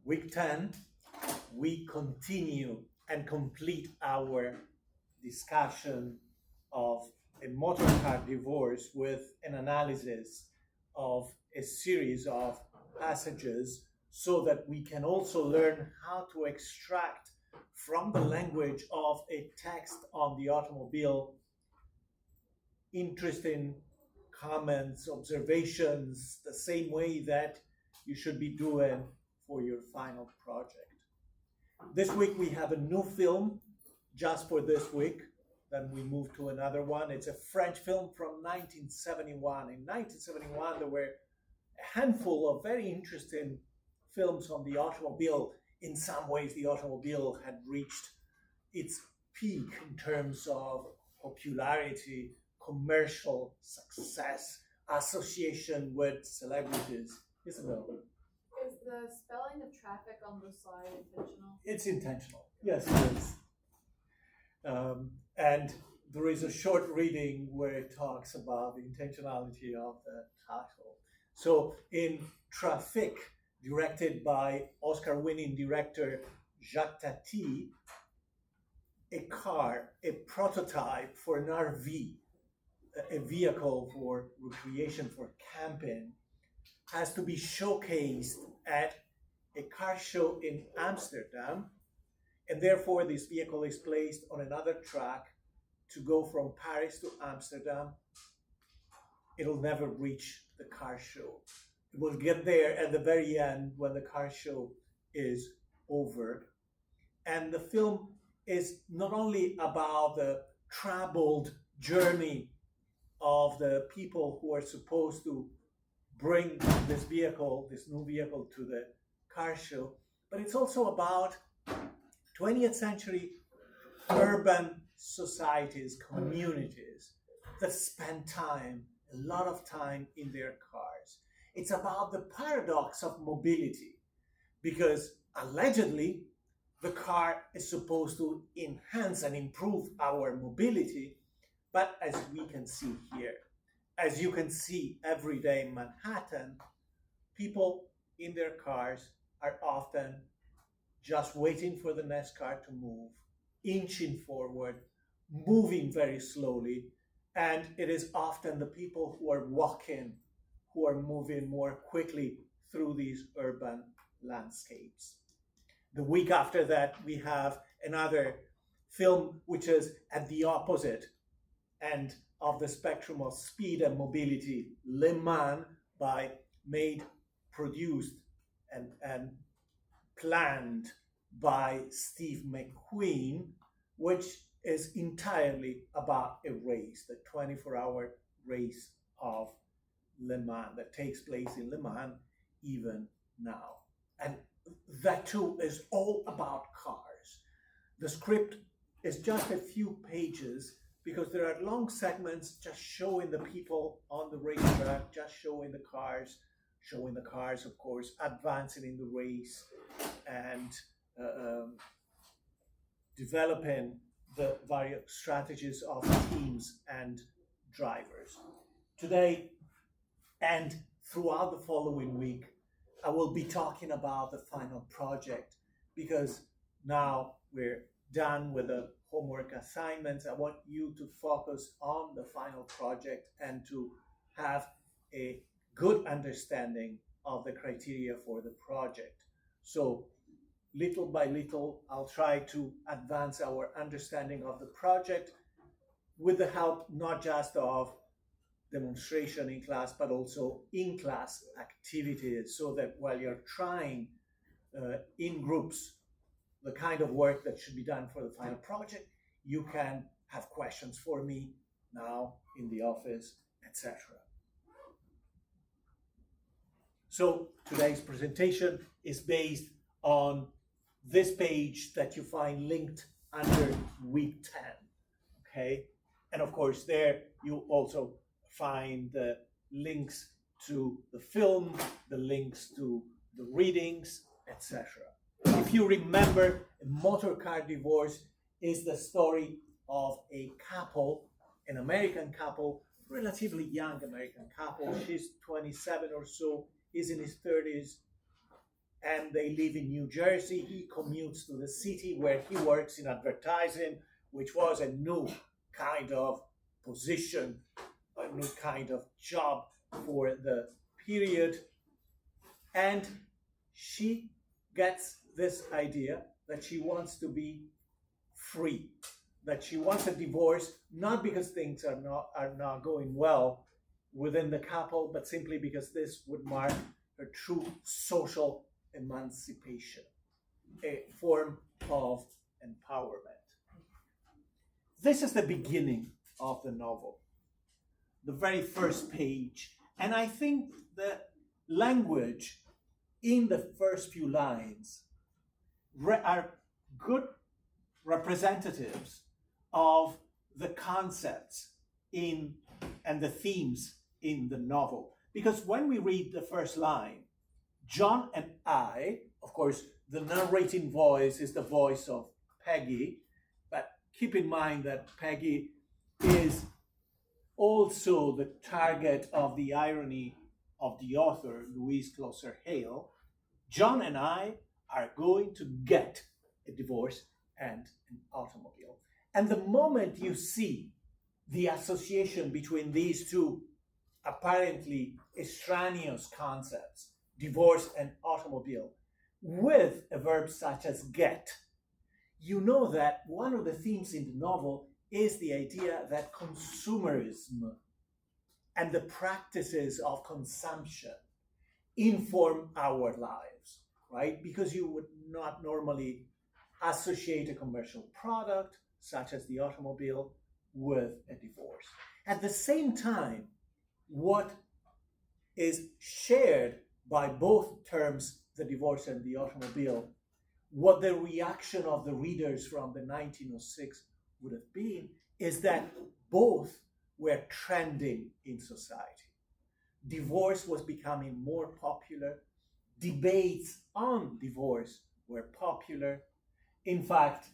Week 10, we continue and complete our discussion of a motor car divorce with an analysis of a series of passages so that we can also learn how to extract from the language of a text on the automobile interesting comments, observations, the same way that you should be doing for your final project. This week we have a new film just for this week. Then we move to another one. It's a French film from 1971. In 1971, there were a handful of very interesting films on the automobile. In some ways, the automobile had reached its peak in terms of popularity, commercial success, association with celebrities. Isabel? Is the spelling of traffic on the slide intentional? It's intentional. Yes, it is. And there is a short reading where it talks about the intentionality of the title. So in Traffic, directed by Oscar-winning director Jacques Tati, a car, a prototype for an RV, a vehicle for recreation, for camping, has to be showcased at a car show in Amsterdam, and therefore this vehicle is placed on another track to go from Paris to Amsterdam. It'll never reach the car show. It will get there at the very end when the car show is over. And the film is not only about the troubled journey of the people who are supposed to bring this vehicle, this new vehicle, to the car show, but it's also about 20th century urban societies, communities that spend time, a lot of time in their cars. It's about the paradox of mobility, because allegedly the car is supposed to enhance and improve our mobility, but as we can see here, as you can see every day in Manhattan, people in their cars are often just waiting for the next car to move, inching forward, moving very slowly, and it is often the people who are walking who are moving more quickly through these urban landscapes. The week after that, we have another film which is at the opposite end of the spectrum of speed and mobility, Le Mans, produced and planned by Steve McQueen, which is entirely about a race, the 24-hour race of Le Mans that takes place in Le Mans even now. And that too is all about cars. The script is just a few pages because there are long segments just showing the people on the racetrack, just showing the cars, of course, advancing in the race and developing the various strategies of teams and drivers. Today and throughout the following week, I will be talking about the final project because now we're done with the homework assignments. I want you to focus on the final project and to have a good understanding of the criteria for the project. So little by little, I'll try to advance our understanding of the project with the help not just of demonstration in class, but also in-class activities, so that while you're trying in groups the kind of work that should be done for the final project, you can have questions for me now in the office, etc. So today's presentation is based on this page that you find linked under week 10, okay? And of course there you also find the links to the film, the links to the readings, etc. If you remember, a motor car divorce is the story of a couple, an American couple, relatively young American couple. She's 27 or so, he's in his 30s, and they live in New Jersey. He commutes to the city where he works in advertising, which was a new kind of position, a new kind of job for the period. And she gets this idea that she wants to be free, that she wants a divorce, not because things are not going well within the couple, but simply because this would mark her true social emancipation, a form of empowerment. This is the beginning of the novel, the very first page. And I think the language in the first few lines are good representatives of the concepts and the themes in the novel. Because when we read the first line, John and I, of course, the narrating voice is the voice of Peggy, but keep in mind that Peggy is also the target of the irony of the author, Louise Closer Hale. John and I are going to get a divorce and an automobile. And the moment you see the association between these two apparently extraneous concepts, divorce and automobile, with a verb such as get, you know that one of the themes in the novel is the idea that consumerism and the practices of consumption inform our lives, right? Because you would not normally associate a commercial product, such as the automobile, with a divorce. At the same time, what is shared by both terms, the divorce and the automobile, what the reaction of the readers from the 1906 would have been, is that both were trending in society. Divorce was becoming more popular. Debates on divorce were popular. In fact,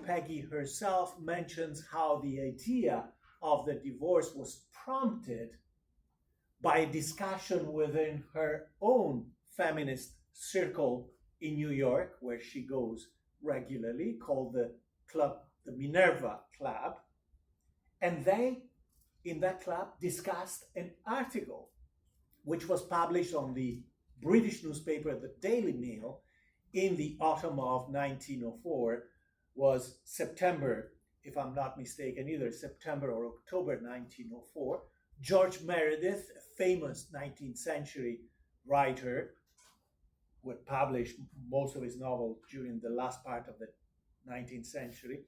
Peggy herself mentions how the idea of the divorce was prompted by a discussion within her own feminist circle in New York, where she goes regularly, called the Minerva Club. And they, in that club, discussed an article which was published on the British newspaper, the Daily Mail, in the autumn of 1904, was September, if I'm not mistaken, either September or October 1904. George Meredith, a famous 19th century writer who had published most of his novels during the last part of the 19th century,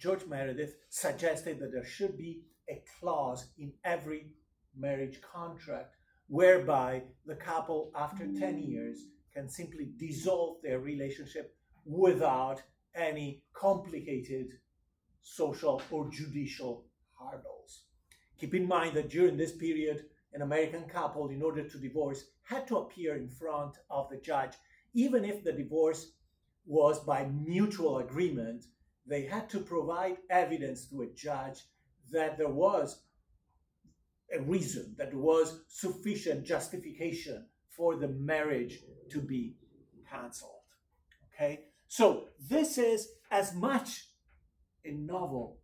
George Meredith, suggested that there should be a clause in every marriage contract whereby the couple, after 10 years, can simply dissolve their relationship without any complicated social or judicial hurdles. Keep in mind that during this period, an American couple, in order to divorce, had to appear in front of the judge. Even if the divorce was by mutual agreement, they had to provide evidence to a judge that there was a reason, that there was sufficient justification for the marriage to be cancelled. Okay? So this is as much a novel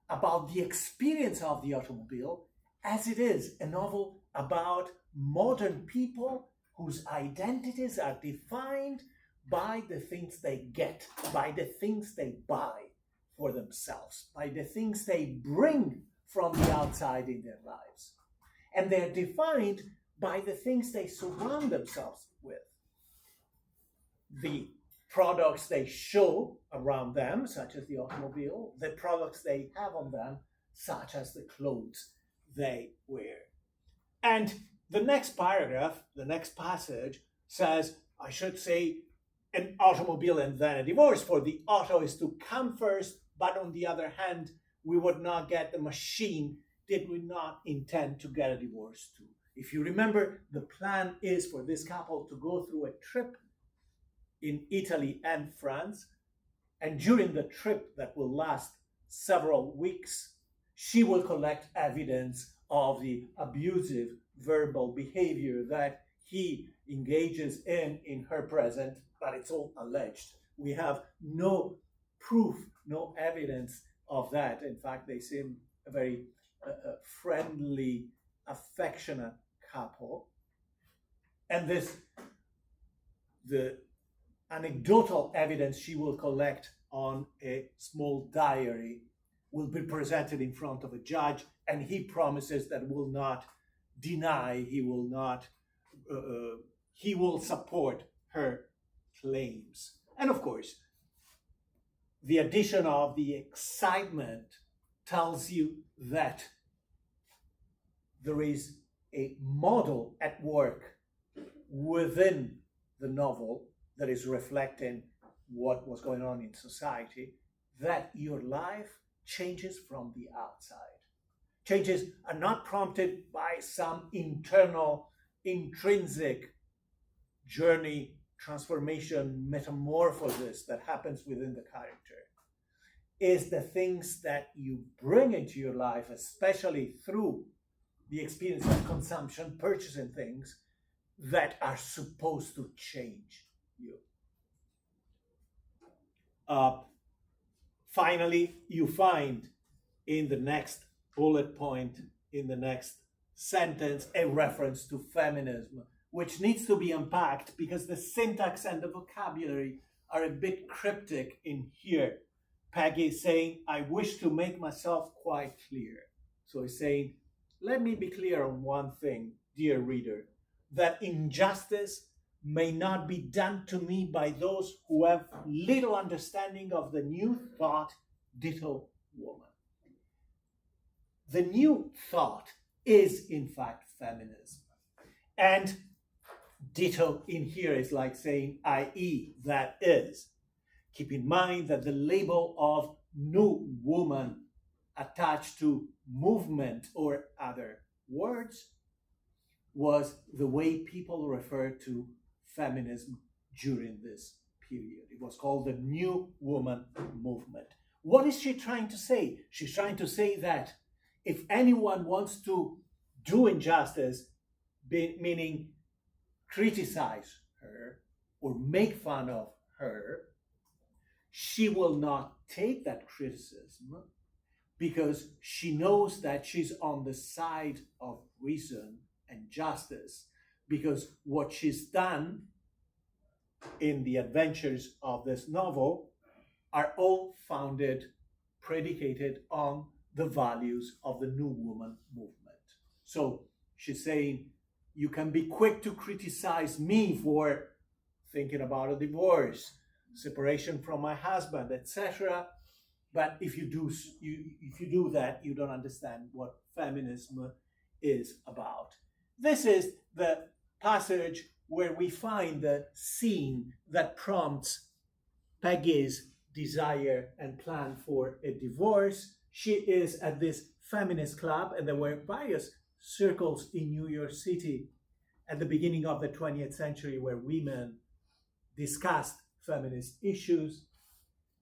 about the experience of the automobile as it is a novel about modern people whose identities are defined by the things they get, by the things they buy for themselves, by the things they bring from the outside in their lives. And they're defined by the things they surround themselves with. The products they show around them, such as the automobile, the products they have on them, such as the clothes they wear. And the next paragraph, the next passage, says, I should say, an automobile and then a divorce, for the auto is to come first, but on the other hand, we would not get the machine did we not intend to get a divorce too. If you remember, the plan is for this couple to go through a trip in Italy and France, and during the trip that will last several weeks, she will collect evidence of the abusive verbal behavior that he engages in her presence, but it's all alleged. We have no proof, no evidence of that. In fact, they seem a very friendly, affectionate couple. And the anecdotal evidence she will collect on a small diary will be presented in front of a judge, and he promises that will not deny, he will support her claims. And of course, the addition of the excitement tells you that there is a model at work within the novel that is reflecting what was going on in society, that your life changes from the outside. Changes are not prompted by some internal, intrinsic journey, transformation, metamorphosis that happens within the character. Is the things that you bring into your life, especially through the experience of consumption, purchasing things, that are supposed to change you. Finally, you find in the next bullet point, in the next sentence, a reference to feminism, which needs to be unpacked because the syntax and the vocabulary are a bit cryptic in here. Peggy is saying, I wish to make myself quite clear. So he's saying, let me be clear on one thing, dear reader, that injustice may not be done to me by those who have little understanding of the new thought, ditto woman. The new thought is, in fact, feminism. And ditto in here is like saying, i.e., that is. Keep in mind that the label of new woman attached to movement or other words was the way people referred to feminism during this period. It was called the New Woman Movement. What is she trying to say? She's trying to say that if anyone wants to do injustice, meaning criticize her or make fun of her, she will not take that criticism because she knows that she's on the side of reason and justice, because what she's done in the adventures of this novel are all founded, predicated on the values of the New Woman movement. So she's saying, you can be quick to criticize me for thinking about a divorce, separation from my husband, etc. But if you do that, you don't understand what feminism is about. This is the passage where we find the scene that prompts Peggy's desire and plan for a divorce. She is at this feminist club, and there were various circles in New York City at the beginning of the 20th century where women discussed feminist issues.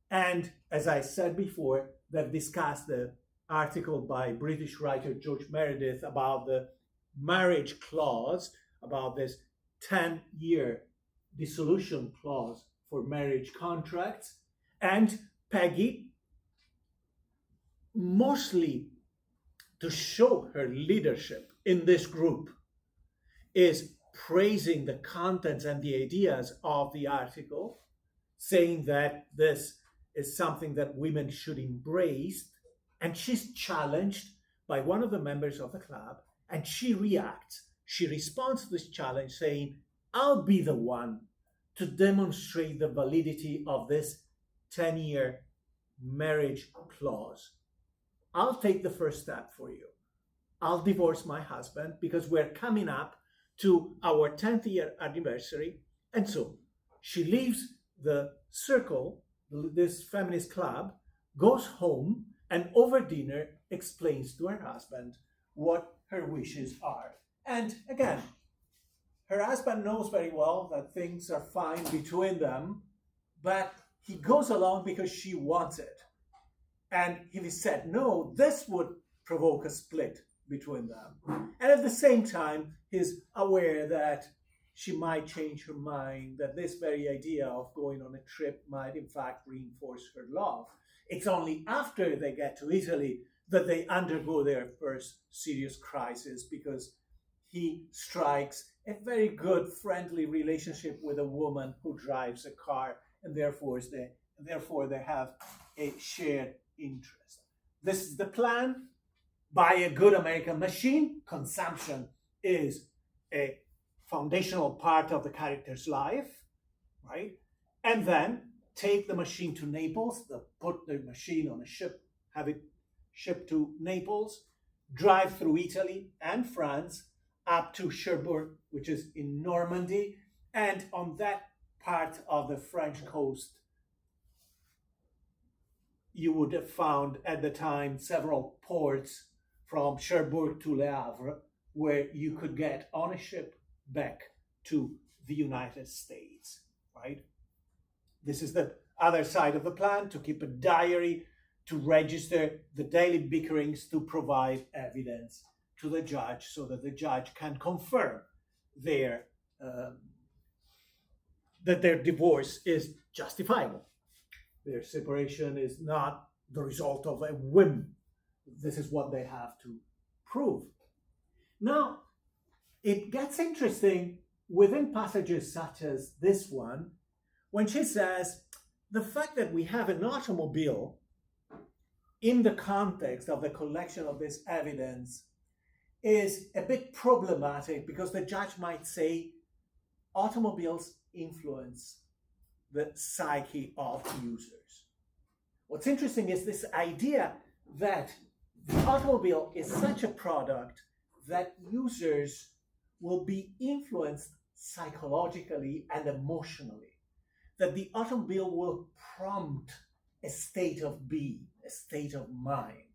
And as I said before, they've discussed the article by British writer George Meredith about the marriage clause, about this 10-year dissolution clause for marriage contracts. And Peggy, mostly to show her leadership in this group, is praising the contents and the ideas of the article, saying that this is something that women should embrace. And she's challenged by one of the members of the club, and she reacts. She responds to this challenge saying, I'll be the one to demonstrate the validity of this 10-year marriage clause. I'll take the first step for you. I'll divorce my husband because we're coming up to our 10th year anniversary. And so she leaves the circle, this feminist club, goes home, and over dinner explains to her husband what her wishes are. And again, her husband knows very well that things are fine between them, but he goes along because she wants it. And if he said no, this would provoke a split between them. And at the same time, he's aware that she might change her mind, that this very idea of going on a trip might in fact reinforce her love. It's only after they get to Italy that they undergo their first serious crisis, because he strikes a very good friendly relationship with a woman who drives a car, and therefore they have a shared interest. This is the plan. Buy a good American machine. Consumption is a foundational part of the character's life, right? And then take the machine to Naples, put the machine on a ship, have it shipped to Naples, drive through Italy and France up to Cherbourg, which is in Normandy, and on that part of the French coast, you would have found at the time several ports from Cherbourg to Le Havre, where you could get on a ship back to the United States, right? This is the other side of the plan, to keep a diary, to register the daily bickerings, to provide evidence to the judge so that the judge can confirm that their divorce is justifiable. Their separation is not the result of a whim. This is what they have to prove. Now, it gets interesting within passages such as this one, when she says the fact that we have an automobile in the context of the collection of this evidence is a bit problematic, because the judge might say automobiles influence the psyche of users. What's interesting is this idea that the automobile is such a product that users will be influenced psychologically and emotionally, that the automobile will prompt a state of being, a state of mind.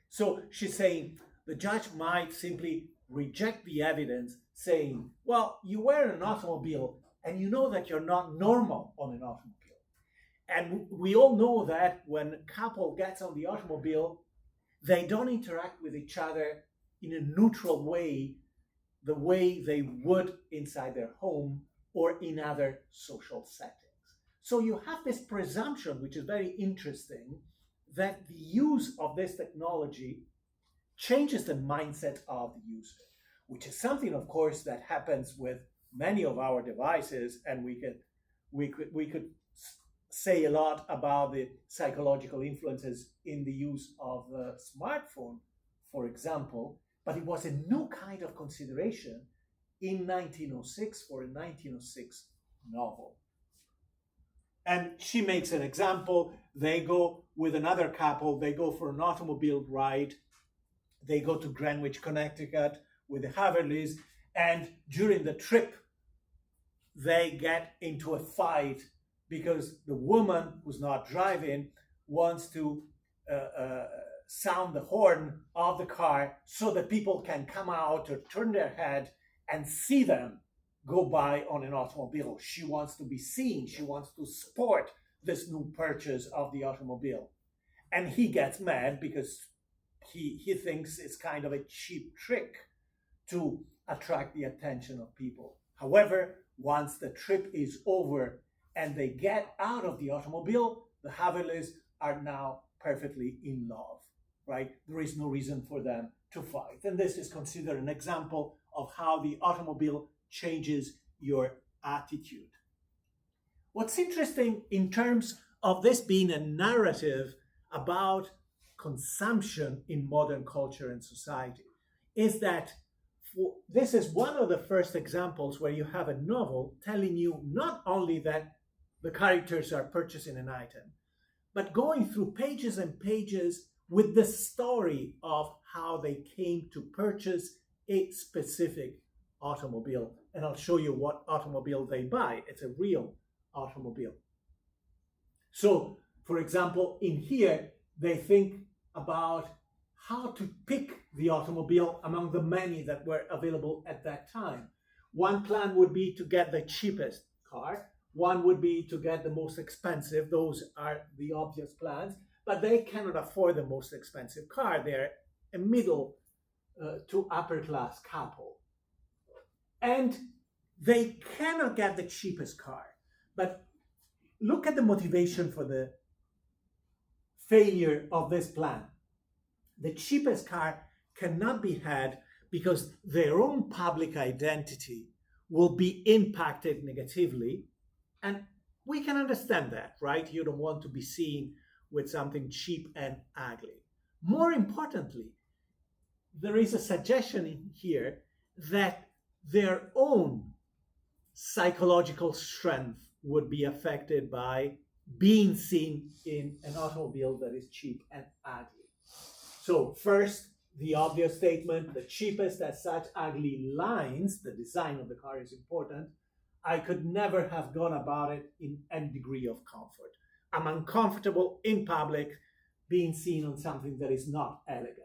So she's saying the judge might simply reject the evidence, saying, well, you were in an automobile and you know that you're not normal on an automobile. And we all know that when a couple gets on the automobile, they don't interact with each other in a neutral way, the way they would inside their home or in other social settings. So you have this presumption, which is very interesting, that the use of this technology changes the mindset of the user, which is something, of course, that happens with many of our devices, and we could say a lot about the psychological influences in the use of the smartphone, for example, but it was a new kind of consideration in 1906 for a 1906 novel. And she makes an example. They go with another couple, they go for an automobile ride. They go to Greenwich, Connecticut with the Haverleys, and during the trip, they get into a fight because the woman who's not driving wants to sound the horn of the car so that people can come out or turn their head and see them go by on an automobile. She wants to be seen. She wants to sport this new purchase of the automobile. And he gets mad because he thinks it's kind of a cheap trick to attract the attention of people. However, once the trip is over and they get out of the automobile, the Haverleys are now perfectly in love, right? There is no reason for them to fight. And this is considered an example of how the automobile changes your attitude. What's interesting in terms of this being a narrative about consumption in modern culture and society is that this is one of the first examples where you have a novel telling you not only that the characters are purchasing an item, but going through pages and pages with the story of how they came to purchase a specific automobile. And I'll show you what automobile they buy. It's a real automobile. So, for example, in here, they think about how to pick the automobile among the many that were available at that time. One plan would be to get the cheapest car. One would be to get the most expensive. Those are the obvious plans, but they cannot afford the most expensive car. They're a middle to upper class couple. And They cannot get the cheapest car. But look at the motivation for the failure of this plan. The cheapest car cannot be had because their own public identity will be impacted negatively. And we can understand that, right? You don't want to be seen with something cheap and ugly. More importantly, there is a suggestion in here that their own psychological strength would be affected by being seen in an automobile that is cheap and ugly. So first, the obvious statement, the cheapest as such ugly lines, the design of the car is important. I could never have gone about it in any degree of comfort. I'm uncomfortable in public being seen on something that is not elegant.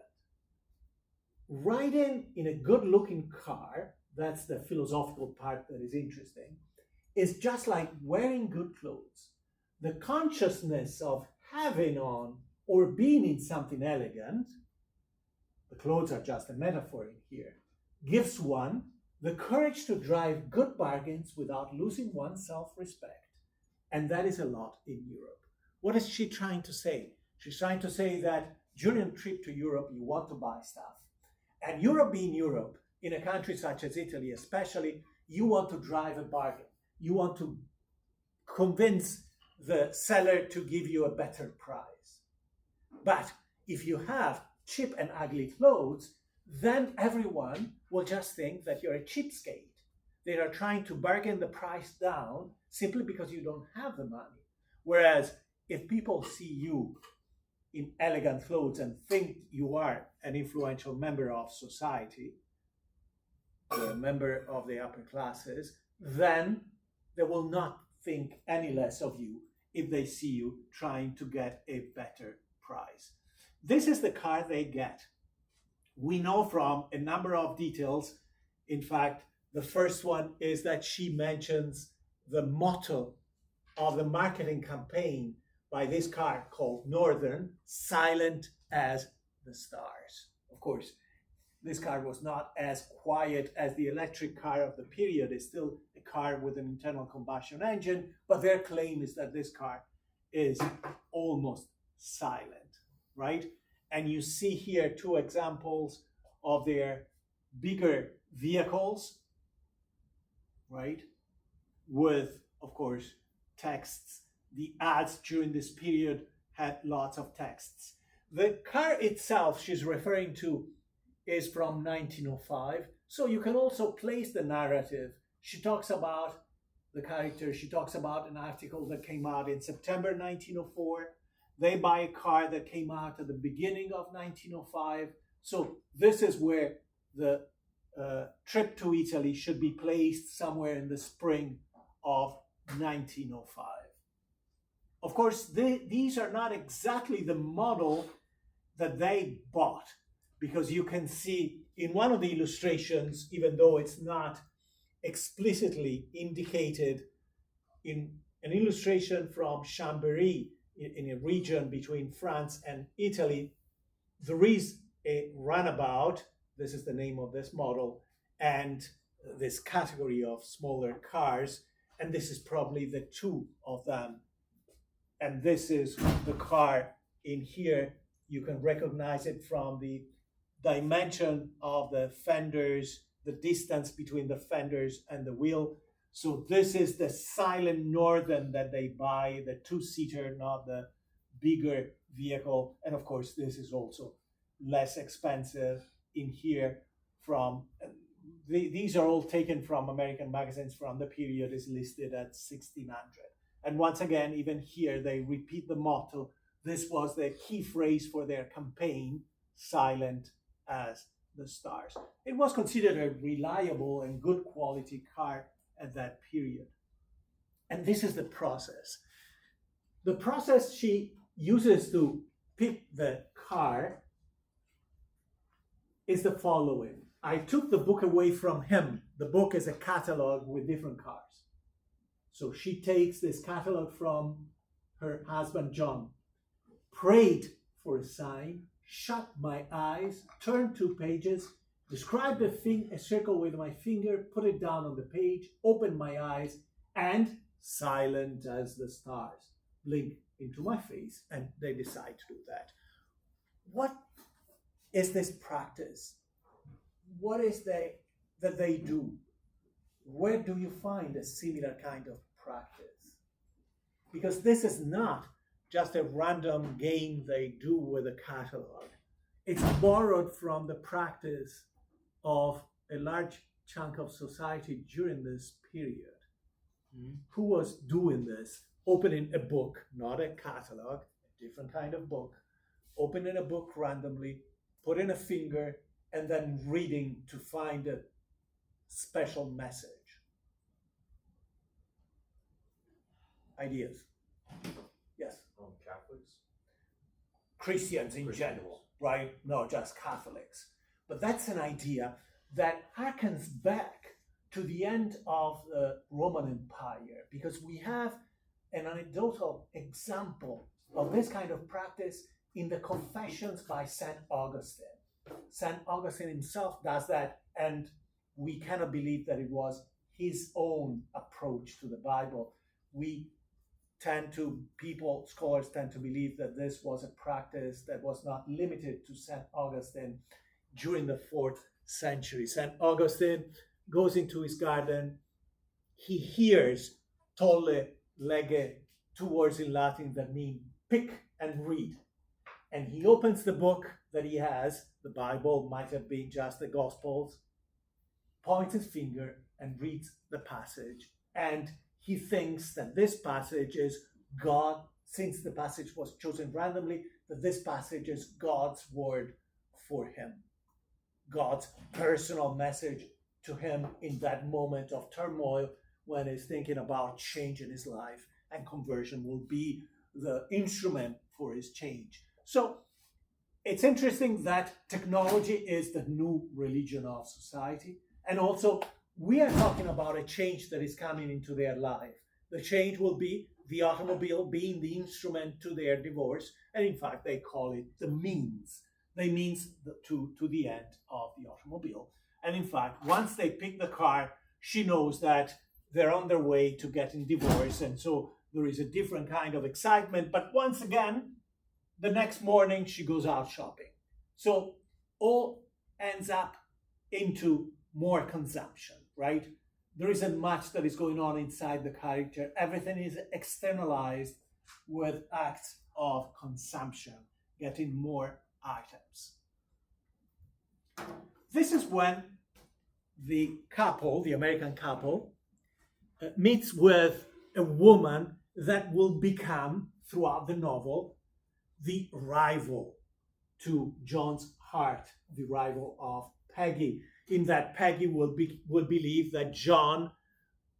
Riding in a good-looking car, that's the philosophical part that is interesting, is just like wearing good clothes. The consciousness of having on or being in something elegant, the clothes are just a metaphor in here, gives one the courage to drive good bargains without losing one's self-respect. And that is a lot in Europe. What is she trying to say? She's trying to say that during a trip to Europe, you want to buy stuff. And Europe being Europe, in a country such as Italy especially, you want to drive a bargain. You want to convince the seller to give you a better price. But if you have cheap and ugly clothes, then everyone will just think that you're a cheapskate. They are trying to bargain the price down simply because you don't have the money. Whereas if people see you in elegant clothes and think you are an influential member of society, or a member of the upper classes, then they will not think any less of you if they see you trying to get a better price. This is the car they get. We know from a number of details. In fact, the first one is that she mentions the motto of the marketing campaign by this car called Northern, silent as the stars. Of course, this car was not as quiet as the electric car of the period. It's still a car with an internal combustion engine, but their claim is that this car is almost silent, right? And you see here two examples of their bigger vehicles, right? With, of course, texts. The ads during this period had lots of texts. The car itself she's referring to is from 1905. So you can also place the narrative. She talks about the character. She talks about an article that came out in September 1904. They buy a car that came out at the beginning of 1905. So this is where the trip to Italy should be placed somewhere in the spring of 1905. Of course, these are not exactly the model that they bought, because you can see in one of the illustrations, even though it's not explicitly indicated, in an illustration from Chambéry, in a region between France and Italy, there is a runabout. This is the name of this model, and this category of smaller cars, and this is probably the two of them. And this is the car in here. You can recognize it from the dimension of the fenders, the distance between the fenders and the wheel. So this is the silent Northern that they buy, the two-seater, not the bigger vehicle. And of course, this is also less expensive in here. From these are all taken from American magazines from the period, is listed at 1600. And once again, even here, they repeat the motto. This was the key phrase for their campaign, silent as the stars. It was considered a reliable and good quality car at that period. And this is the process. The process she uses to pick the car is the following. I took the book away from him. The book is a catalog with different cars. So she takes this catalog from her husband, John, prayed for a sign, shut my eyes, turned 2 pages, describe a circle with my finger, put it down on the page, open my eyes, and silent as the stars blink into my face, and they decide to do that. What is this practice? What is that they do? Where do you find a similar kind of practice? Because this is not just a random game they do with a catalog. It's borrowed from the practice of a large chunk of society during this period. Who was doing this? Opening a book, not a catalog, a different kind of book, opening a book randomly, putting a finger, and then reading to find a special message. Ideas? Yes? Catholics? Christians in general, right? Not just Catholics. But that's an idea that harkens back to the end of the Roman Empire, because we have an anecdotal example of this kind of practice in the Confessions by St. Augustine. St. Augustine himself does that, and we cannot believe that it was his own approach to the Bible. Scholars tend to believe that this was a practice that was not limited to St. Augustine during the 4th century. St. Augustine goes into his garden, he hears tolle, lege, 2 words in Latin that mean pick and read. And he opens the book that he has, the Bible, might have been just the Gospels, points his finger and reads the passage. And he thinks that this passage is God, since the passage was chosen randomly, that this passage is God's word for him, God's personal message to him in that moment of turmoil when he's thinking about change in his life, and conversion will be the instrument for his change. So it's interesting that technology is the new religion of society, and also we are talking about a change that is coming into their life. The change will be the automobile being the instrument to their divorce, and in fact they call it the means. They means to the end of the automobile. And in fact, once they pick the car, she knows that they're on their way to getting divorced, and so there is a different kind of excitement. But once again, the next morning she goes out shopping. So all ends up into more consumption, right? There isn't much that is going on inside the character. Everything is externalized with acts of consumption, getting more items. This is when the couple, the American couple, meets with a woman that will become, throughout the novel, the rival to John's heart, the rival of Peggy. In that Peggy will believe that John,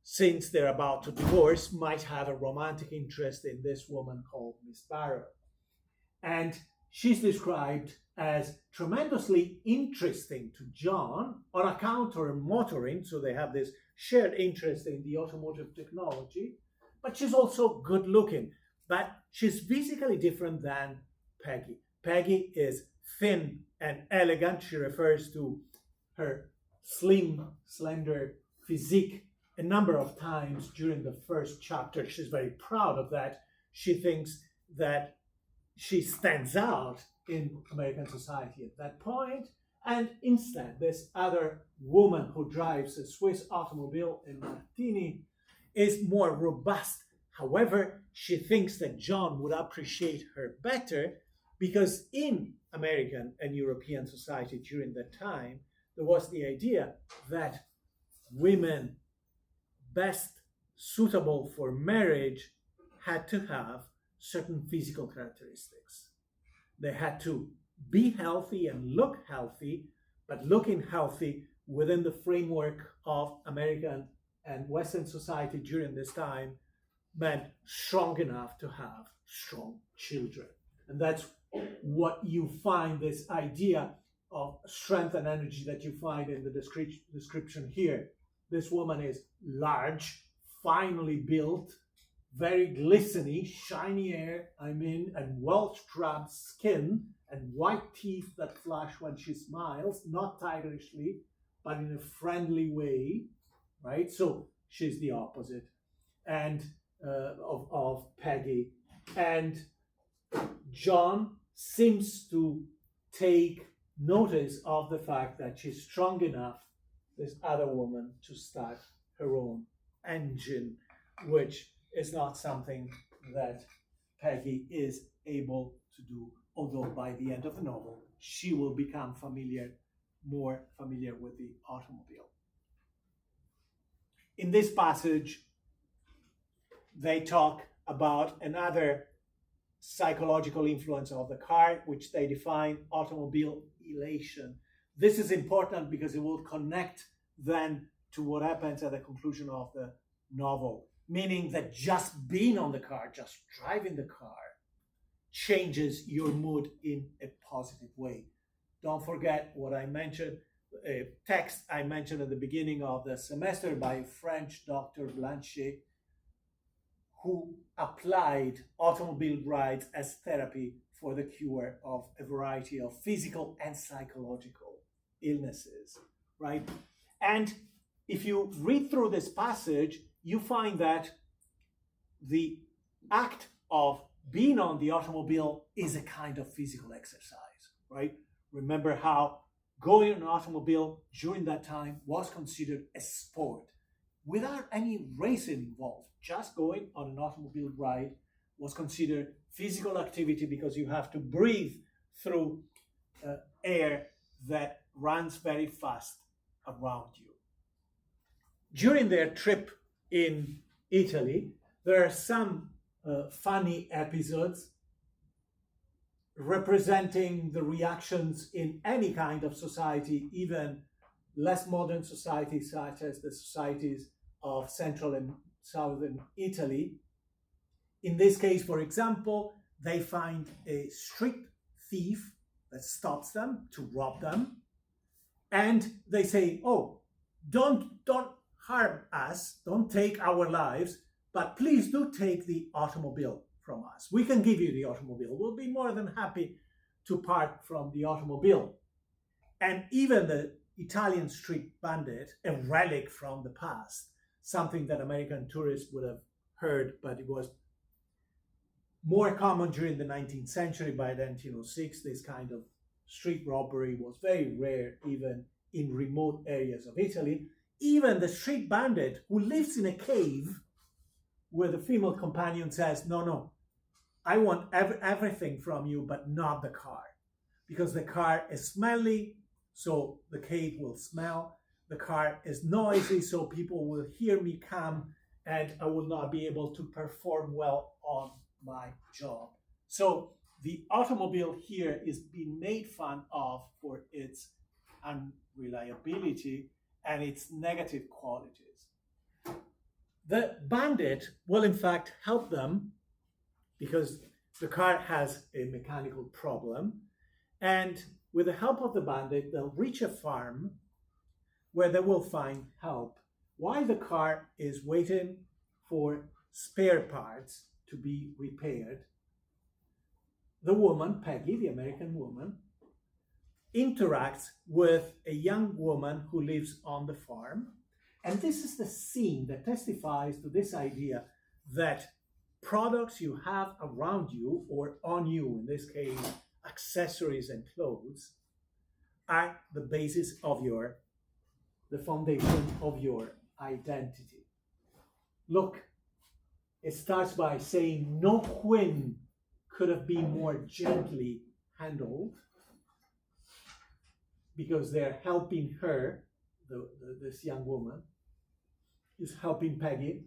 since they're about to divorce, might have a romantic interest in this woman called Miss Barrow. And she's described as tremendously interesting to John on account of her motoring, so they have this shared interest in the automotive technology, but she's also good looking. But she's physically different than Peggy. Peggy is thin and elegant. She refers to her slim, slender physique a number of times during the first chapter. She's very proud of that. She thinks that she stands out in American society at that point. And instead, this other woman who drives a Swiss automobile in Martini is more robust. However, she thinks that John would appreciate her better because in American and European society during that time, there was the idea that women best suitable for marriage had to have certain physical characteristics. They had to be healthy and look healthy, but looking healthy within the framework of American and Western society during this time meant strong enough to have strong children. And that's what you find, this idea of strength and energy that you find in the description here. This woman is large, finely built, very glistening, shiny hair, and well-scrubbed skin and white teeth that flash when she smiles, not tirishly, but in a friendly way, right? So she's the opposite, and of Peggy. And John seems to take notice of the fact that she's strong enough, this other woman, to start her own engine, which is not something that Peggy is able to do, although by the end of the novel, she will become more familiar with the automobile. In this passage, they talk about another psychological influence of the car, which they define automobile elation. This is important because it will connect then to what happens at the conclusion of the novel, meaning that just being on the car, just driving the car, changes your mood in a positive way. Don't forget what I mentioned, a text I mentioned at the beginning of the semester by French Dr. Blanchet, who applied automobile rides as therapy for the cure of a variety of physical and psychological illnesses, right? And if you read through this passage, you find that the act of being on the automobile is a kind of physical exercise, right? Remember how going on an automobile during that time was considered a sport without any racing involved. Just going on an automobile ride was considered physical activity because you have to breathe through air that runs very fast around you. During their trip in Italy, there are some funny episodes representing the reactions in any kind of society, even less modern societies such as the societies of Central and Southern Italy. In this case, for example, they find a street thief that stops them to rob them, and they say, "Oh, don't harm us, don't take our lives, but please do take the automobile from us. We can give you the automobile. We'll be more than happy to part from the automobile." And even the Italian street bandit, a relic from the past, something that American tourists would have heard, but it was more common during the 19th century. By 1906, this kind of street robbery was very rare, even in remote areas of Italy. Even the street bandit who lives in a cave, where the female companion says, no, I want everything from you, but not the car. Because the car is smelly, so the cave will smell. The car is noisy, so people will hear me come, and I will not be able to perform well on my job. So the automobile here is being made fun of for its unreliability and its negative qualities. The bandit will in fact help them because the car has a mechanical problem, and with the help of the bandit, they'll reach a farm where they will find help while the car is waiting for spare parts to be repaired. The woman, Peggy, the American woman, interacts with a young woman who lives on the farm. And this is the scene that testifies to this idea that products you have around you or on you, in this case, accessories and clothes, are the basis of the foundation of your identity. Look, it starts by saying no queen could have been more gently handled, because they're helping her, this young woman is helping Peggy.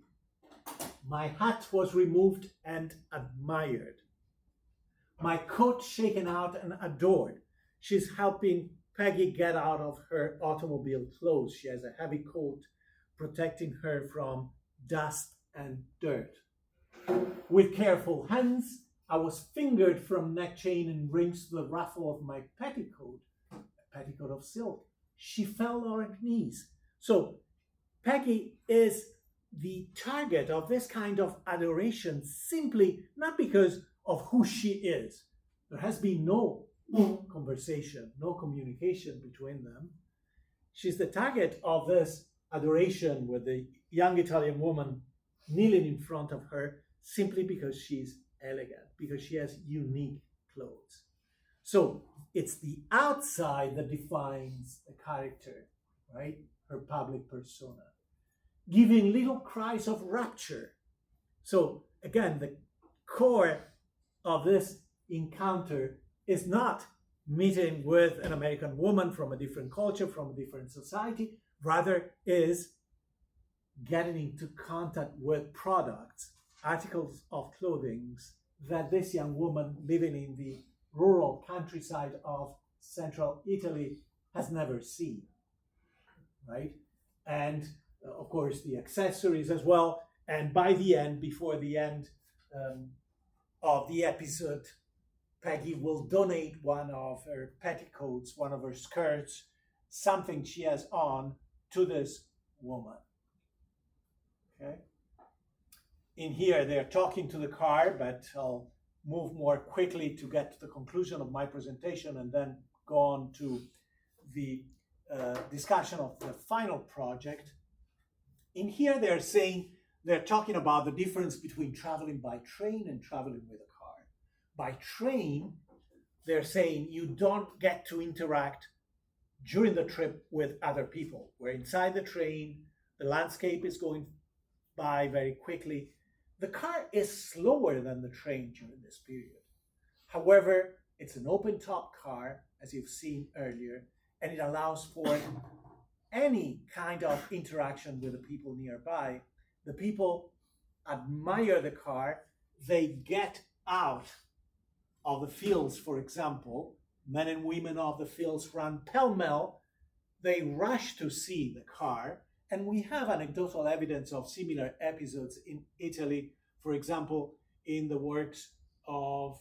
My hat was removed and admired. My coat shaken out and adored. She's helping Peggy get out of her automobile clothes. She has a heavy coat protecting her from dust and dirt. With careful hands, I was fingered from neck chain and rings to the ruffle of my petticoat, a petticoat of silk. She fell on her knees. So Peggy is the target of this kind of adoration simply not because of who she is. There has been no conversation, no communication between them. She's the target of this adoration with the young Italian woman kneeling in front of her simply because she's elegant, because she has unique clothes. So it's the outside that defines the character, right? Her public persona, giving little cries of rapture. So again, the core of this encounter is not meeting with an American woman from a different culture, from a different society, rather is getting into contact with products, articles of clothing that this young woman living in the rural countryside of central Italy has never seen, right? And of course, the accessories as well. And by the end, before the end of the episode, Peggy will donate one of her petticoats, one of her skirts, something she has on, to this woman. Okay. In here, they're talking to the car, but I'll move more quickly to get to the conclusion of my presentation and then go on to the discussion of the final project. In here, they're talking about the difference between traveling by train and traveling with a car. By train, they're saying you don't get to interact during the trip with other people. We're inside the train, the landscape is going by very quickly. The car is slower than the train during this period. However, it's an open-top car, as you've seen earlier, and it allows for any kind of interaction with the people nearby. The people admire the car. They get out of the fields, for example. Men and women of the fields run pell-mell. They rush to see the car. And we have anecdotal evidence of similar episodes in Italy, for example, in the works of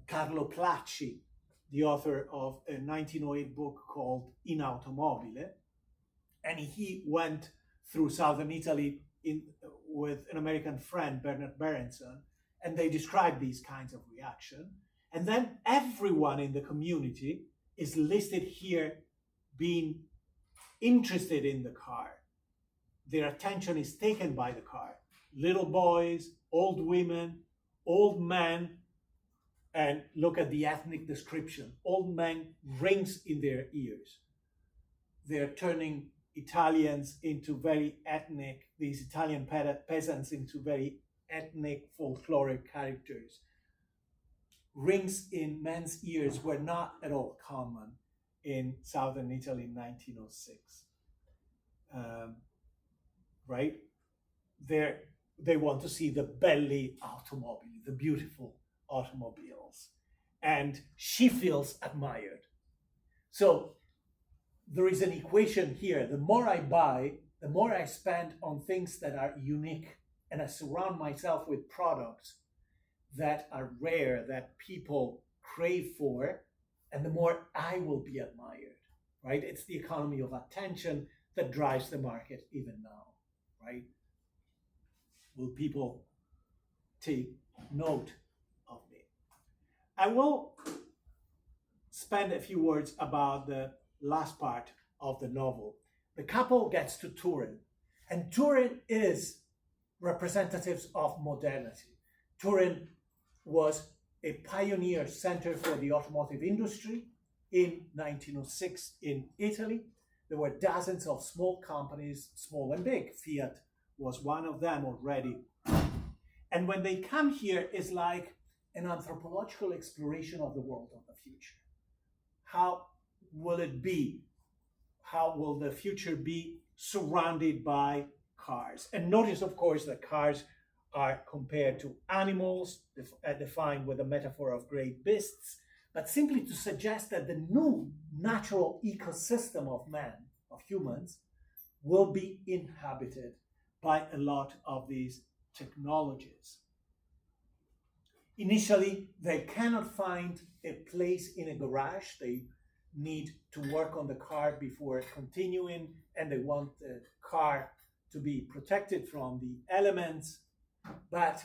Carlo Placci, the author of a 1908 book called In Automobile. And he went through southern Italy with an American friend, Bernard Berenson, and they described these kinds of reaction. And then everyone in the community is listed here being interested in the car. Their attention is taken by the car. Little boys, old women, old men, and look at the ethnic description. Old men, rings in their ears. They're turning Italians into very ethnic, these Italian peasants into very ethnic folkloric characters. Rings in men's ears were not at all common in southern Italy in 1906. Right? They want to see the belli automobili, the beautiful automobiles. And she feels admired. So there is an equation here. The more I buy, the more I spend on things that are unique, and I surround myself with products that are rare, that people crave for, and the more I will be admired, right? It's the economy of attention that drives the market even now, right? Will people take note of me? I will spend a few words about the last part of the novel. The couple gets to Turin, and Turin is representatives of modernity. Turin was a pioneer center for the automotive industry in 1906 in Italy. There were dozens of small companies, small and big. Fiat was one of them already. And when they come here, it's like an anthropological exploration of the world of the future. How will it be? How will the future be surrounded by cars? And notice, of course, that cars are compared to animals, defined with a metaphor of great beasts, but simply to suggest that the new natural ecosystem of man, of humans, will be inhabited by a lot of these technologies. Initially, they cannot find a place in a garage. They need to work on the car before continuing, and they want the car to be protected from the elements, but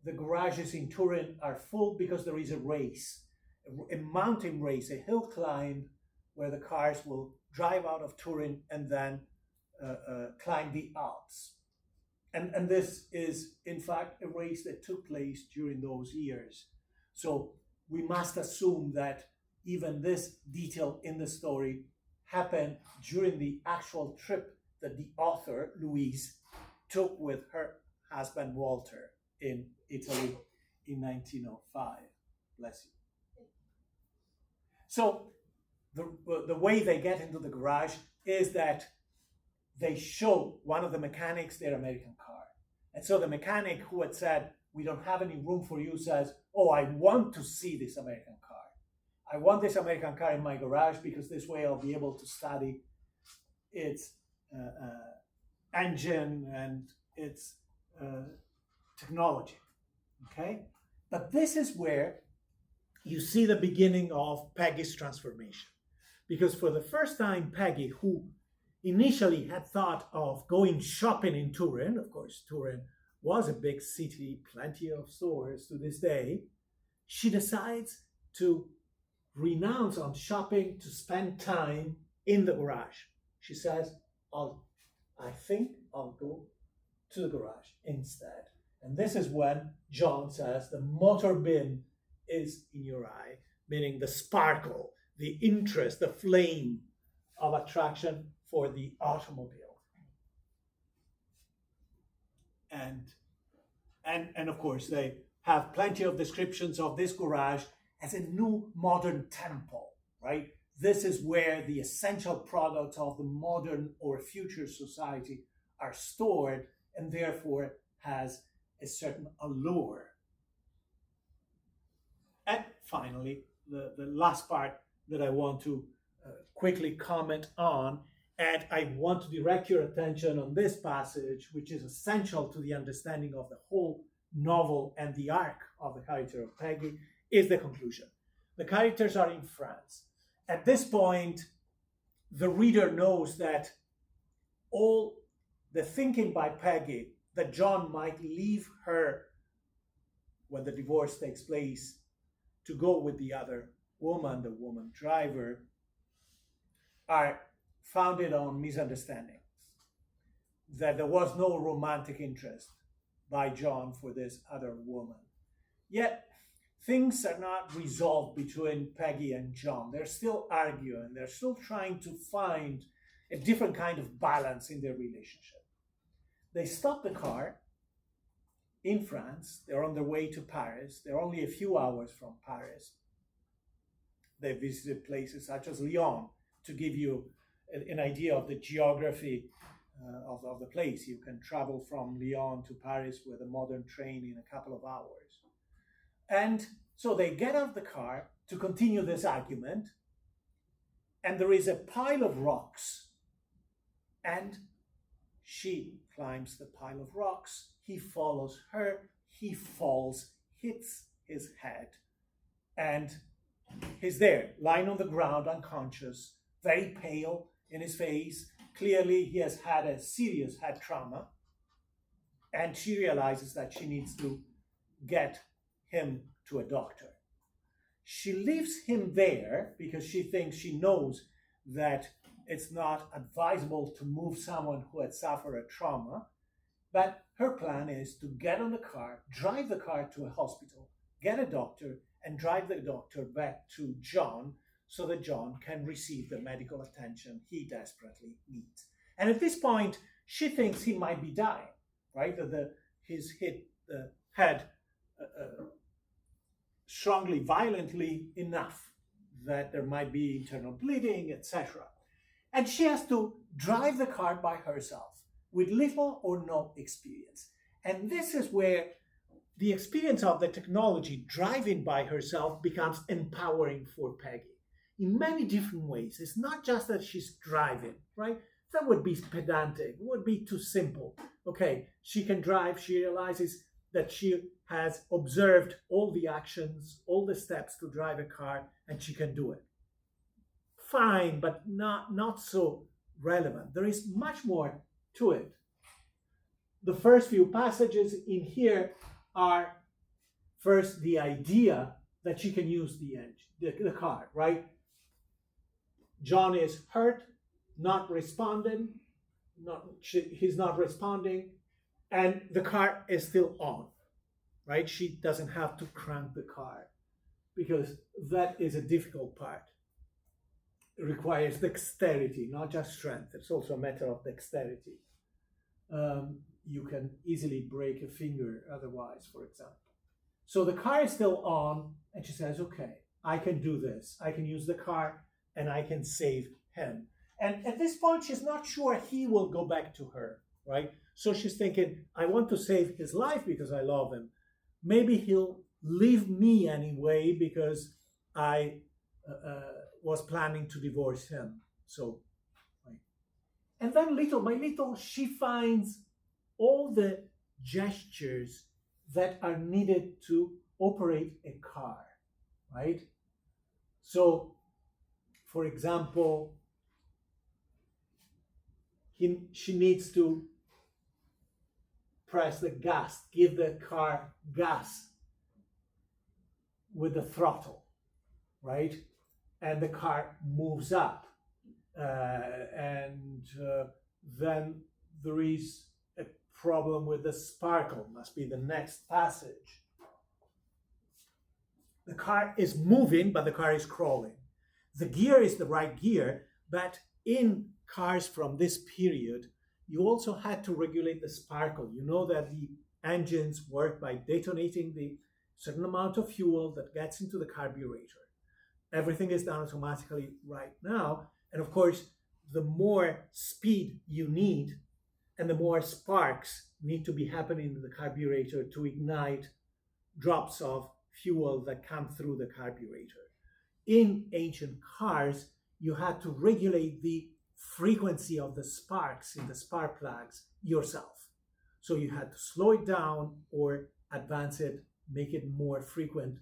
the garages in Turin are full because there is a race, a mountain race, a hill climb where the cars will drive out of Turin and then climb the Alps. And this is, in fact, a race that took place during those years. So we must assume that even this detail in the story happened during the actual trip that the author, Louise, took with her husband, Walter, in Italy in 1905. Bless you. So the way they get into the garage is that they show one of the mechanics their American car. And so the mechanic who had said, we don't have any room for you, says, oh, I want to see this American car. I want this American car in my garage because this way I'll be able to study its engine and its technology. Okay? But this is where you see the beginning of Peggy's transformation. Because for the first time, Peggy, who initially had thought of going shopping in Turin, of course, Turin was a big city, plenty of stores to this day, she decides to renounce on shopping to spend time in the garage. She says, I think I'll go to the garage instead. And this is when John says the motor bin is in your eye, meaning the sparkle, the interest, the flame of attraction for the automobile. And of course, they have plenty of descriptions of this garage as a new modern temple, right? This is where the essential products of the modern or future society are stored and therefore has a certain allure. And finally, the last part that I want to quickly comment on, and I want to direct your attention on this passage, which is essential to the understanding of the whole novel and the arc of the character of Peggy, is the conclusion. The characters are in France. At this point, the reader knows that all the thinking by Peggy that John might leave her when the divorce takes place to go with the other woman, the woman driver, are founded on misunderstandings. That there was no romantic interest by John for this other woman. Yet, things are not resolved between Peggy and John. They're still arguing. They're still trying to find a different kind of balance in their relationship. They stop the car in France. They're on their way to Paris. They're only a few hours from Paris. They visited places such as Lyon to give you an idea of the geography of the place. You can travel from Lyon to Paris with a modern train in a couple of hours. And so they get out of the car to continue this argument, and there is a pile of rocks, and she climbs the pile of rocks. He follows her. He falls, hits his head, and he's there, lying on the ground, unconscious, very pale in his face. Clearly, he has had a serious head trauma, and she realizes that she needs to get him to a doctor. She leaves him there because she knows that it's not advisable to move someone who had suffered a trauma, but her plan is to get on the car, drive the car to a hospital, get a doctor, and drive the doctor back to John so that John can receive the medical attention he desperately needs. And at this point, she thinks he might be dying, right? He's hit the head strongly, violently enough that there might be internal bleeding, etc. And she has to drive the car by herself with little or no experience. And this is where the experience of the technology driving by herself becomes empowering for Peggy in many different ways. It's not just that she's driving, right? That would be pedantic, would be too simple. Okay, she can drive, she realizes that she has observed all the actions, all the steps to drive a car, and she can do it. Fine, but not so relevant. There is much more to it. the first few passages in here are first the idea that she can use the engine, the car, right? John is hurt, not responding, he's not responding, and the car is still on, right? She doesn't have to crank the car because that is a difficult part. It requires dexterity, not just strength. It's also a matter of dexterity. You can easily break a finger otherwise, for example. So the car is still on, and she says, okay, I can do this. I can use the car, and I can save him. And at this point, she's not sure he will go back to her, right? So she's thinking, I want to save his life because I love him. Maybe he'll leave me anyway because I was planning to divorce him. So, right. And then little by little, she finds all the gestures that are needed to operate a car, right? So, for example, she needs to press the gas, give the car gas with the throttle, right? And the car moves up. And then there is a problem with the sparkle, must be the next passage. The car is moving, but the car is crawling. The gear is the right gear, but in cars from this period, you also had to regulate the sparkle. You know that the engines work by detonating the certain amount of fuel that gets into the carburetor. Everything is done automatically right now. And of course, the more speed you need and the more sparks need to be happening in the carburetor to ignite drops of fuel that come through the carburetor. In ancient cars, you had to regulate the frequency of the sparks in the spark plugs yourself. So you had to slow it down or advance it, make it more frequent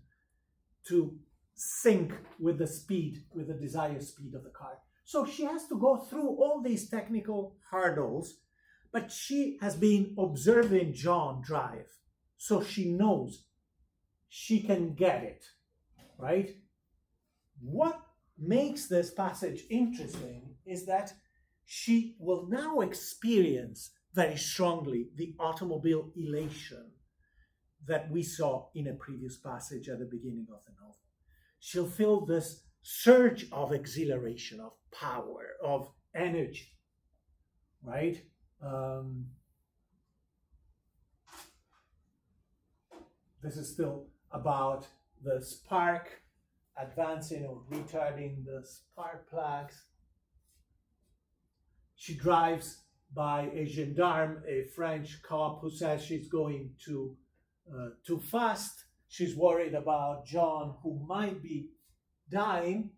to sync with the speed, with the desired speed of the car. So she has to go through all these technical hurdles, but she has been observing John drive. So she knows she can get it, right? What makes this passage interesting is that she will now experience very strongly the automobile elation that we saw in a previous passage at the beginning of the novel. She'll feel this surge of exhilaration, of power, of energy, right? This is still about the spark advancing or retarding the spark plugs. She drives by a gendarme, a French cop who says she's going too fast. She's worried about John, who might be dying.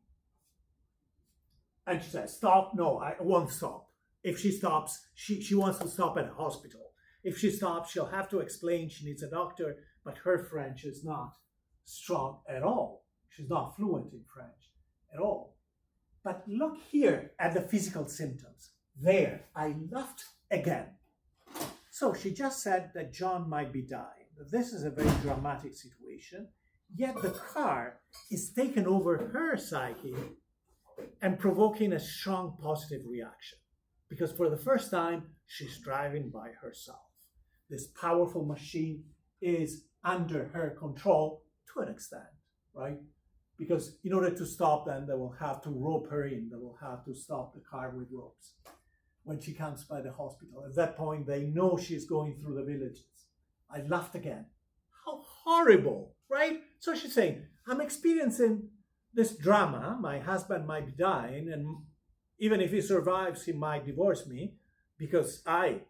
And she says, stop. No, I won't stop. If she stops, she wants to stop at a hospital. If she stops, she'll have to explain she needs a doctor, but her French is not strong at all. She's not fluent in French at all. But look here at the physical symptoms. There, I laughed again. So she just said that John might be dying. This is a very dramatic situation, yet the car is taken over her psyche and provoking a strong positive reaction. Because for the first time, she's driving by herself. This powerful machine is under her control to an extent, right? Because in order to stop them, they will have to rope her in. They will have to stop the car with ropes when she comes by the hospital. At that point, they know she's going through the villages. I laughed again. How horrible, right? So she's saying, I'm experiencing this drama. My husband might be dying, and even if he survives, he might divorce me because I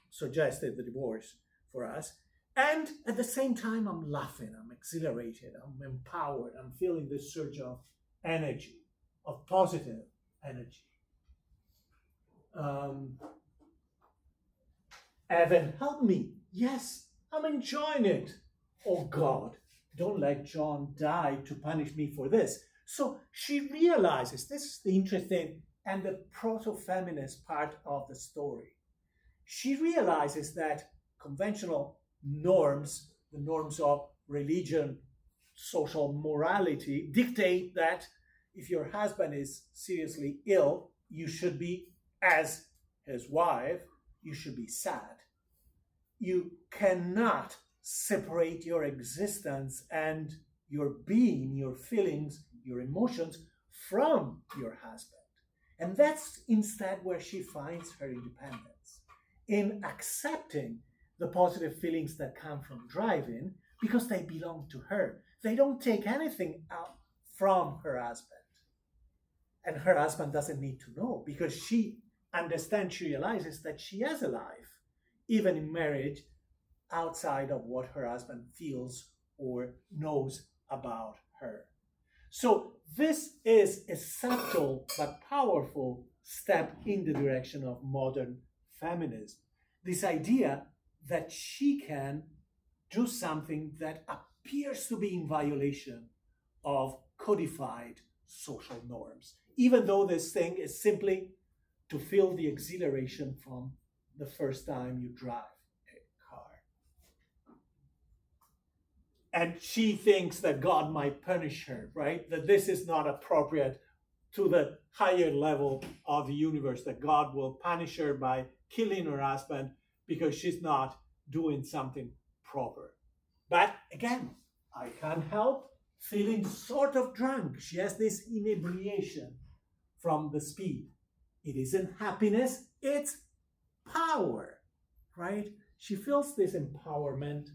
suggested the divorce for us. And at the same time, I'm laughing, I'm exhilarated, I'm empowered, I'm feeling this surge of energy, of positive energy. Evan, help me. Yes, I'm enjoying it. Oh God, don't let John die to punish me for this. So she realizes, this is the interesting and the proto-feminist part of the story. She realizes that conventional norms, the norms of religion, social morality, dictate that if your husband is seriously ill, you should be, as his wife, you should be sad. You cannot separate your existence and your being, your feelings, your emotions from your husband. And that's instead where she finds her independence, in accepting the positive feelings that come from driving because they belong to her. They don't take anything out from her husband. And her husband doesn't need to know because she understands, she realizes that she has a life, even in marriage, outside of what her husband feels or knows about her. So this is a subtle but powerful step in the direction of modern feminism. This idea that she can do something that appears to be in violation of codified social norms, even though this thing is simply to feel the exhilaration from the first time you drive a car. And she thinks that God might punish her, right? That this is not appropriate to the higher level of the universe, that God will punish her by killing her husband because she's not doing something proper. But again, I can't help feeling sort of drunk. She has this inebriation from the speed. It isn't happiness, it's power, right? She feels this empowerment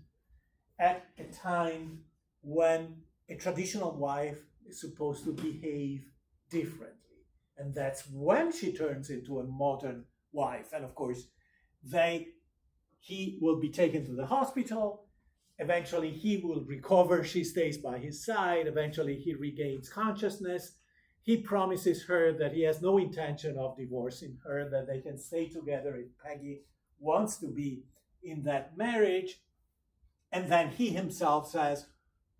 at a time when a traditional wife is supposed to behave differently. And that's when she turns into a modern wife. And of course, he will be taken to the hospital. Eventually, he will recover. She stays by his side. Eventually, he regains consciousness. He promises her that he has no intention of divorcing her, that they can stay together if Peggy wants to be in that marriage. And then he himself says,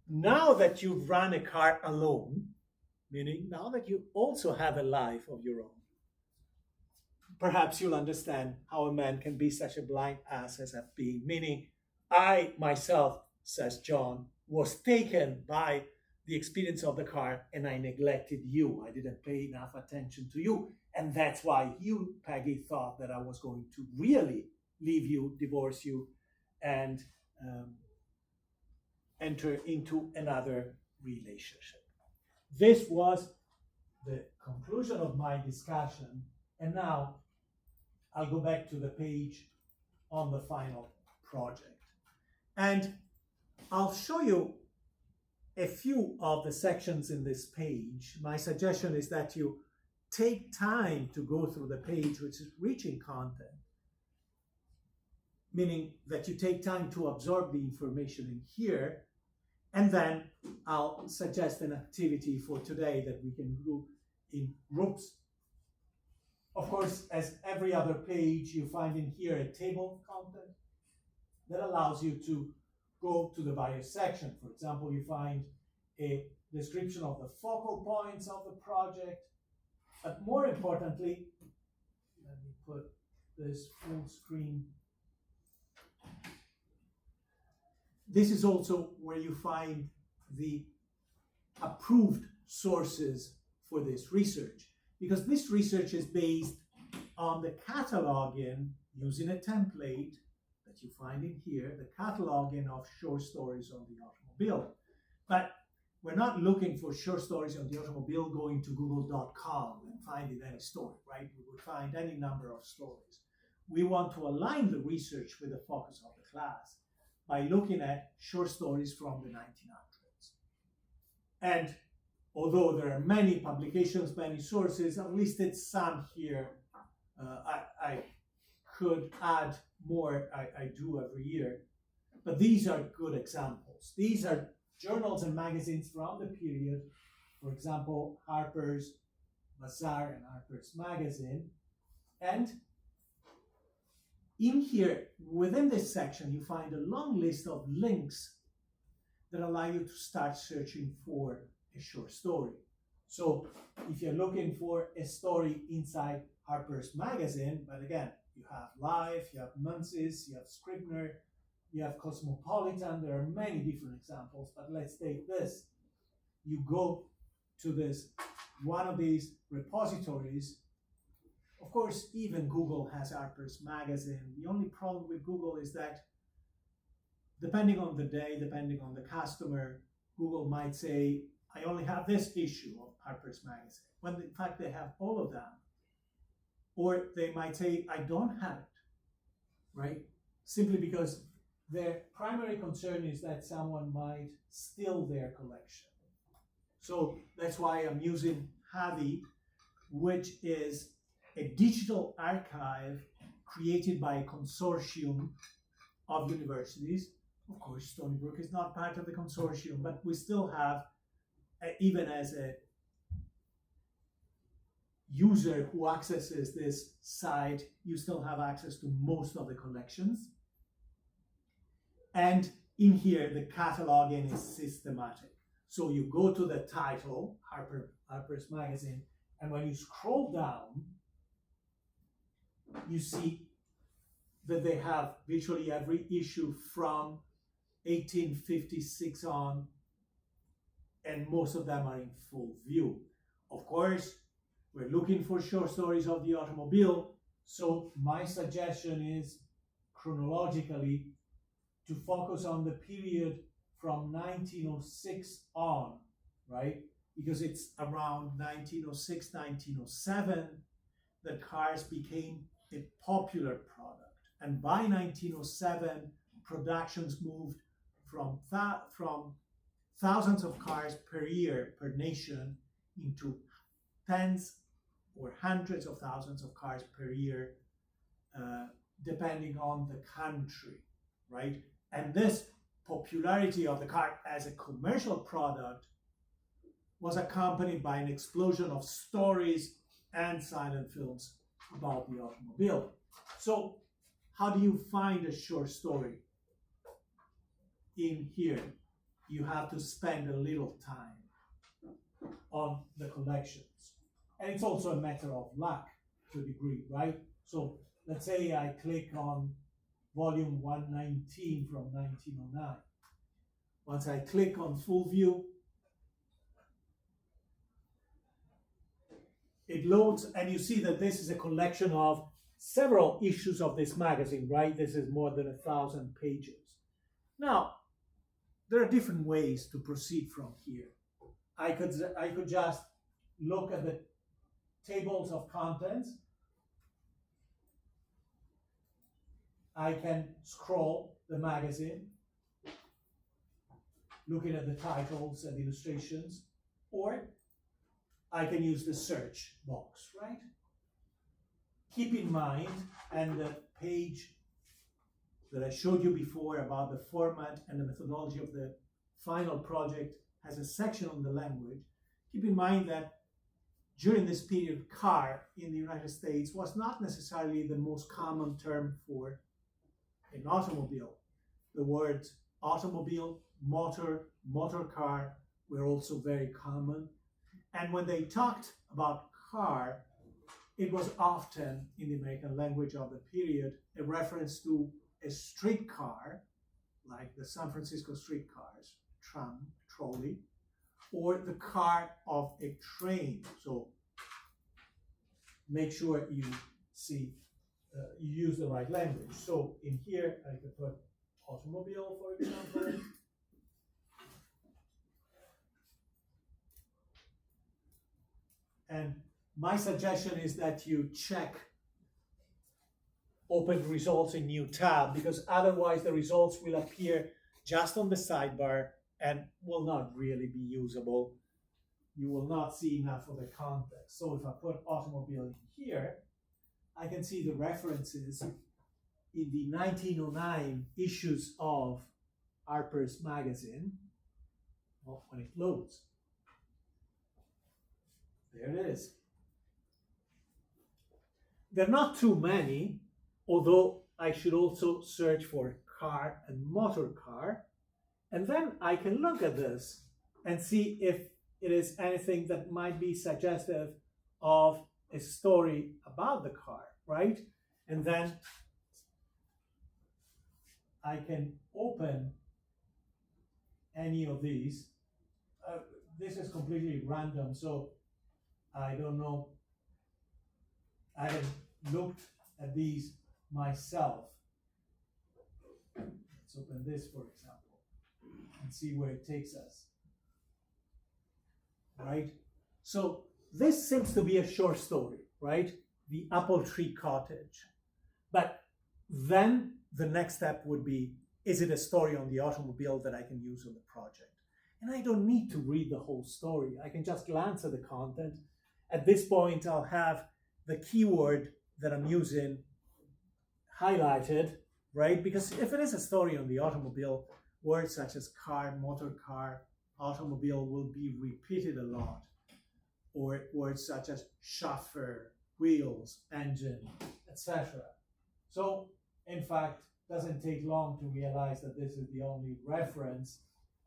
now that you've run a car alone, meaning now that you also have a life of your own, perhaps you'll understand how a man can be such a blind ass as I've been. Meaning, I myself, says John, was taken by the experience of the car and I neglected you. I didn't pay enough attention to you. And that's why you, Peggy, thought that I was going to really leave you, divorce you, and enter into another relationship. This was the conclusion of my discussion. And now I'll go back to the page on the final project. And I'll show you a few of the sections in this page. My suggestion is that you take time to go through the page, which is rich in content, meaning that you take time to absorb the information in here, and then I'll suggest an activity for today that we can do in groups. Of course, as every other page, you find in here a table of content that allows you to go to the various sections. For example, you find a description of the focal points of the project, but more importantly, let me put this full screen. This is also where you find the approved sources for this research, because this research is based on the cataloging using a template that you find in here, the cataloging of short stories on the automobile. But we're not looking for short stories on the automobile going to google.com and finding any story, right? We would find any number of stories. We want to align the research with the focus of the class by looking at short stories from the 1900s. And although there are many publications, many sources, I've listed some here. I could add more, I do every year, but these are good examples. These are journals and magazines from the period, for example, Harper's Bazaar and Harper's Magazine. And in here, within this section, you find a long list of links that allow you to start searching for a short story. So if you're looking for a story inside Harper's Magazine, but again, You have Life, you have Menzies, you have Scribner, you have Cosmopolitan. There are many different examples, but let's take this. You go to this one of these repositories. Of course, even Google has Harper's Magazine. The only problem with Google is that depending on the day, depending on the customer, Google might say, I only have this issue of Harper's Magazine, when in fact they have all of them. Or they might say, I don't have it, right? Simply because their primary concern is that someone might steal their collection. So that's why I'm using Havi, which is a digital archive created by a consortium of universities. Of course, Stony Brook is not part of the consortium, but we still have, even as a user who accesses this site, you still have access to most of the collections. And in here, the cataloging is systematic. So you go to the title, Harper's Magazine, and when you scroll down, you see that they have virtually every issue from 1856 on, and most of them are in full view. Of course, we're looking for short stories of the automobile, so my suggestion is chronologically to focus on the period from 1906 on, right? Because it's around 1906, 1907 that cars became a popular product. And by 1907, productions moved from thousands of cars per year per nation into tens or hundreds of thousands of cars per year, depending on the country, right? And this popularity of the car as a commercial product was accompanied by an explosion of stories and silent films about the automobile. So how do you find a short story? In here, you have to spend a little time on the collections. And it's also a matter of luck to a degree, right? So let's say I click on volume 119 from 1909. Once I click on full view, it loads, and you see that this is a collection of several issues of this magazine, right? This is more than 1,000 pages. Now, there are different ways to proceed from here. I could just look at the tables of contents. I can scroll the magazine, looking at the titles and illustrations, or I can use the search box, right? Keep in mind, and the page that I showed you before about the format and the methodology of the final project has a section on the language. Keep in mind that during this period, car in the United States was not necessarily the most common term for an automobile. The words automobile, motor, motor car were also very common. And when they talked about car, it was often, in the American language of the period, a reference to a streetcar, like the San Francisco streetcars, tram, trolley, or the car of a train. So make sure you see, you use the right language. So in here, I could put automobile, for example. And my suggestion is that you check open results in new tab, because otherwise the results will appear just on the sidebar and will not really be usable. You will not see enough of the context. So if I put automobile in here, I can see the references in the 1909 issues of Harper's Magazine. Well, when it loads. There it is. There are not too many, although I should also search for car and motor car. And then I can look at this and see if it is anything that might be suggestive of a story about the car, right? And then I can open any of these. This is completely random, so I don't know. I have looked at these myself. Let's open this, for example, and see where it takes us. Right? So this seems to be a short story, right? The apple tree cottage. But then the next step would be, is it a story on the automobile that I can use on the project? And I don't need to read the whole story. I can just glance at the content. At this point, I'll have the keyword that I'm using highlighted, right? Because if it is a story on the automobile, words such as car, motor car, automobile will be repeated a lot. Or words such as chauffeur, wheels, engine, etc. So, in fact, it doesn't take long to realize that this is the only reference,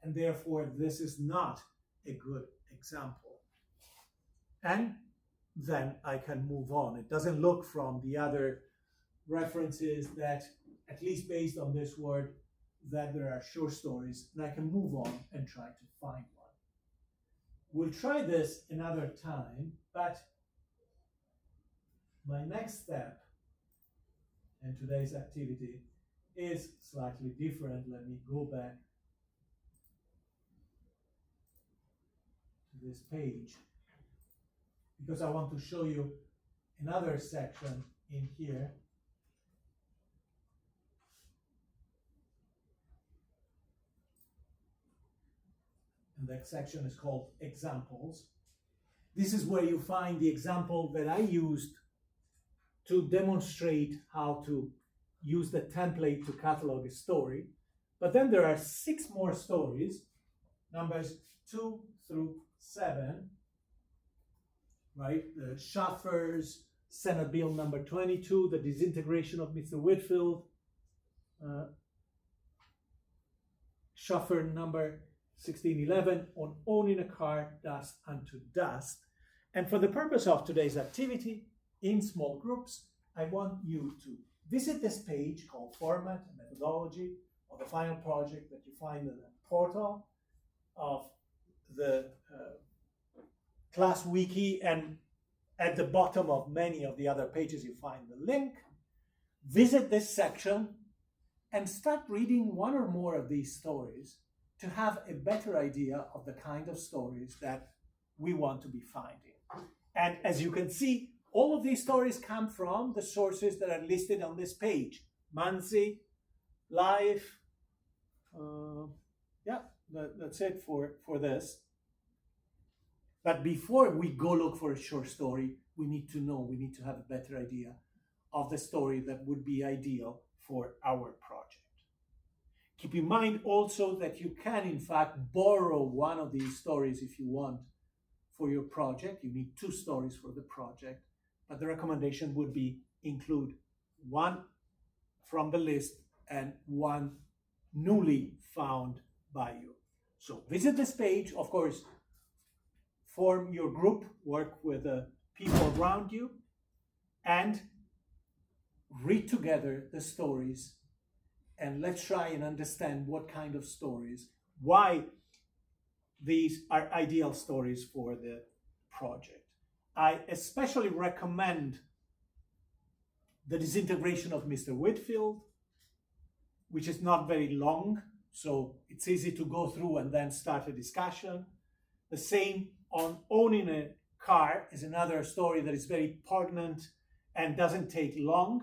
and therefore this is not a good example. And then I can move on. It doesn't look from the other references that, at least based on this word, that there are short stories, and I can move on and try to find one. We'll try this another time, but my next step in today's activity is slightly different. Let me go back to this page because I want to show you another section in here. And that section is called Examples. This is where you find the example that I used to demonstrate how to use the template to catalog a story. But then there are 6 more stories, numbers 2 through 7, right? The chauffeurs, Senate Bill number 22, the disintegration of Mr. Whitfield, chauffeur number 1611 on owning a car, dust unto dust. And for the purpose of today's activity, in small groups, I want you to visit this page called Format and Methodology of the final project that you find in the portal of the class wiki, and at the bottom of many of the other pages you find the link. Visit this section and start reading one or more of these stories to have a better idea of the kind of stories that we want to be finding. And as you can see, all of these stories come from the sources that are listed on this page. Manzi, Life, that's it for this. But before we go look for a short story, we need to have a better idea of the story that would be ideal for our project. Keep in mind also that you can, in fact, borrow one of these stories if you want for your project. You need 2 stories for the project, but the recommendation would be include one from the list and one newly found by you. So visit this page, of course, form your group, work with the people around you, and read together the stories. And let's try and understand what kind of stories, why these are ideal stories for the project. I especially recommend the disintegration of Mr. Whitfield, which is not very long, so it's easy to go through and then start a discussion. The same on owning a car is another story that is very poignant and doesn't take long,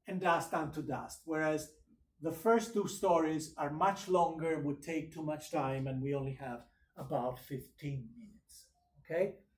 and Dust unto Dust, whereas the first 2 stories are much longer, would take too much time, and we only have about 15 minutes, okay?